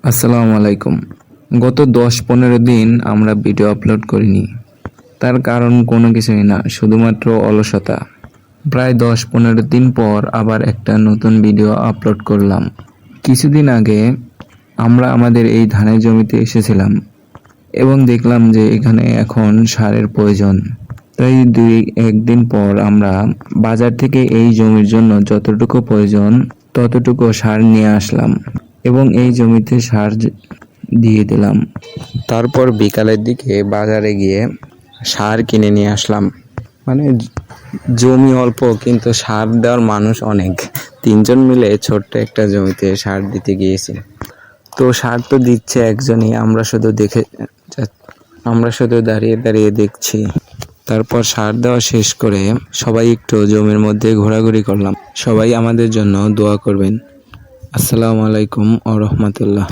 আসসালামু আলাইকুম। গত ১০-১৫ দিন আমরা ভিডিও আপলোড করিনি। তার কারণ কোনো কিছুই না, শুধুমাত্র অলসতা। প্রায় ১০-১৫ দিন পর আবার একটা নতুন ভিডিও আপলোড করলাম। কিছুদিন আগে আমরা আমাদের এই ধানের জমিতে এসেছিলাম এবং দেখলাম যে এখানে এখন সারের প্রয়োজন। তাই ২-১ দিন পর আমরা বাজার থেকে এই জমির জন্য যতটুকু প্রয়োজন ততটুকু সার নিয়ে আসলাম এবং এই জমিতে সার দিয়ে দিলাম। তারপর বিকালের দিকে বাজারে গিয়ে সার কিনে নিয়ে আসলাম। মানে জমি অল্প কিন্তু সার দেওয়ার মানুষ অনেক। ৩ জন মিলে ছোট্ট একটা জমিতে সার দিতে গিয়েছি। তো সার তো দিচ্ছে একজনই, আমরা শুধু দাঁড়িয়ে দাঁড়িয়ে দেখছি। তারপর সার দেওয়া শেষ করে সবাই একটু জমির মধ্যে ঘোরাঘুরি করলাম। সবাই আমাদের জন্য দোয়া করবেন। আসসালামু আলাইকুম ওয়া রাহমাতুল্লাহ।